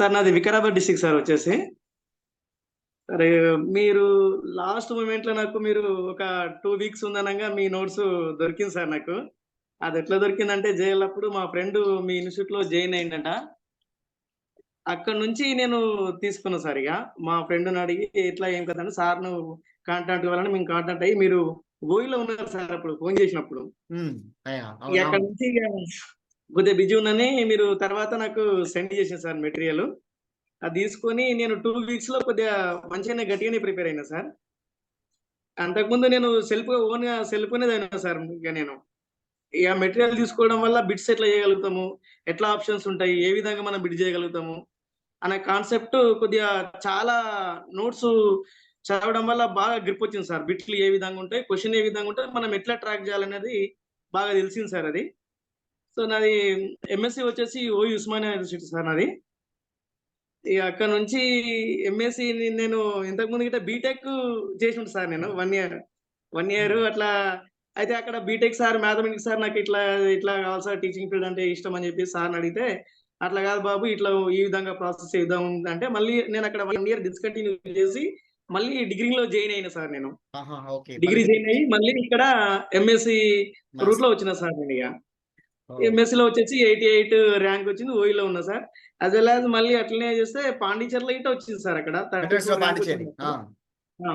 Sir నాది Vikarabad district sir వచ్చేసి. సరే మీరు లాస్ట్ మొమెంట్‌లో నాకు మీరు ఒక 2 వీక్స్ ఉందనంగా మీ నోట్స్ దొరికింది సార్ నాకు. అదెట్లా దొరికిందంటే జేఎల్ మా ఫ్రెండు మీ ఇన్‌స్టిట్యూట్‌లో జాయిన్ అయిండట. అక్కడి నుంచి నేను తీసుకున్నా సార్ ఇగ. మా ఫ్రెండ్‌ని అడిగి ఎట్లా ఏం కథ అని సార్‌ను కాంటాక్ట్ కావాలని మేము కాంటాక్ట్ అయ్యి మీరు ఓయూలో ఉన్నారు సార్ అప్పుడు ఫోను చేసినప్పుడు. హ్మ్. ఇగ అక్కడి అవునవును. నుంచి ఇగ కొద్దిగా బిజీ ఉన్నాని మీరు తర్వాత నాకు సెండ్ చేసిండ్రు సార్ మెటీరియల్. అది తీసుకొని నేను 2 వీక్స్‌లో కొద్దిగా మంచిగానే గట్టిగానే ప్రిపేర్ అయినా సార్. అంతకుముందు నేను ఓన్‌గా సెల్ఫ్‌గానే చదివినా సార్ ఇగ నేను. ఇగ మెటీరియల్ తీసుకోవడం వల్ల బిట్స్ ఎట్లా చేయగలుగుతాము? ఎట్లా ఆప్షన్స్ ఉంటాయి? ఏ విధంగా మనం బిట్ చేయగలుగుతాము? అనే కాన్సెప్ట్ కొద్దిగా చాలా నోట్స్ చదవడం వల్ల బాగా గ్రిప్ వచ్చింది సార్. బిట్లు ఏ విధంగా ఉంటాయి? క్వెషన్ ఏ విధంగా ఉంటది? మనం ఎట్లా ట్రాక్ చేయాలనేది బాగా తెలిసింది సార్ అది. సో నాది ఎంఎస్‌సి వచ్చేసి ఓయూ ఉస్మానియా యూనివర్సిటీ సార్ నాది. ఇగ అక్కడి నుంచి ఎంఎస్‌సి నేను ఇంతకుముందు గిట్ట బీటెక్ చేసుంటా సార్ నేను 1 ఇయర్. 1 ఇయర్ హ్మ్. అట్లా అయితే అక్కడ బీటెక్ సార్ మ్యాథమెటిక్స్ సార్ ఇట్లా కావాలి సార్ టీచింగ్ ఫీల్డ్ అంటే ఇష్టం అని చెప్పేసి సార్‌ని అడిగితే, "అట్లా కాదు బాబు ఇట్లా ఈ విధంగా ప్రాసెస్ చేద్దాం" అంటే మళ్ళీ నేను అక్కడ 1 ఇయర్ డిస్కంటిన్యూ చేసి మళ్ళీ డిగ్రీలో జాయిన్ అయినా సార్ నేను. ఆహా! ఓకే. డిగ్రీ మళ్ళీ జాయిన్ అయ్యి మళ్ళీ ఇక్కడ ఎంఎస్‌సి మాస్ రూట్‌లో వచ్చిన సార్ నేనిగ. ఓహ్! ఎంఎస్‌సిలో వచ్చేసి 88 ర్యాంక్ వచ్చింది. ఓయూలో ఉన్నా సార్. యాస్ వెల్ యాస్ మళ్ళీ అట్లనే చేస్తే పాండిచ్చేరిలో గిట్ట వచ్చింది సార్ అక్కడ. University 34 off rank Pondicherry. వచ్చింది ఆ! అప్పుడు.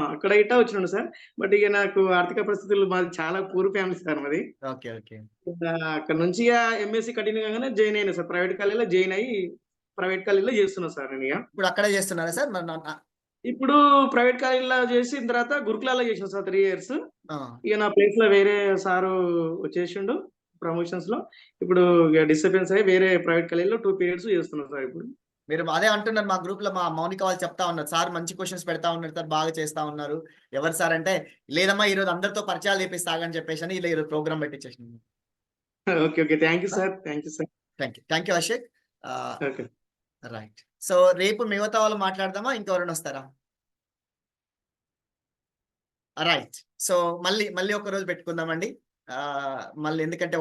అక్కడ గిట్ట వచ్చినుండే సార్. బట్ ఇగ నాకు ఆర్థిక పరిస్థితులు మాది చాలా పూర్ ఫ్యామిలీ సార్ మాది. ఓకే. ఓకే. అక్కడి నుంచి ఇగ ఎంఎస్‌సి కంటిన్యూ కాగానే జాయిన్ అయినా సార్. ప్రైవేట్ కాలేజ్‌లో జాయిన్ అయ్యి, ప్రైవేట్ కాలేజ్‌లో చేస్తున్నా సార్ నేనిగ. ఇప్పుడు అక్కడే చేస్తున్నారా సార్? మరి ఇప్పుడు ప్రైవేట్ కాలేజ్‌లో చేసిన తర్వాత గురుకులాల్లో చేసిన సార్ 3 ఇయర్స్. ఆ! ఇగ నా ప్లేస్‌లో వేరే సారు వచ్చేసిండు ప్రమోషన్స్‌లో. ఇప్పుడు ఇగ డిస్టర్బెన్స్ అయ్యి వేరే ప్రైవేట్ కాలేజ్‌లో 2 పీరియడ్స్ చేస్తున్నా సార్ ఇప్పుడు. మీరు అదే అంటున్నారు మా గ్రూప్‌లో మా మౌనిక వాళ్ళు చెప్తా ఉన్నారు. సార్ మంచి క్వెషన్స్ పెడతా ఉన్నారు సార్. బాగా చేస్తా ఉన్నారు. ఎవరు సార్ అంటే, లేదమ్మా ఈరోజు అందరితో పరిచయాలు చేపిస్తా ఆగని చెప్పేసని ఇలా ఈరోజు ప్రోగ్రామ్ పెట్టించేసింది. Okay. Okay. Thank you ah! Sir. Thank you sir. Thank you. Thank you Ashiq. Ah, okay. Right. So రేపు మిగతా వాళ్ళు మాట్లాడదామా? ఇంకెవరైనా వస్తారా? రైట్. సో మళ్ళీ ఒక రోజు పెట్టుకుందామండి. మళ్ళీ ఎందుకంటే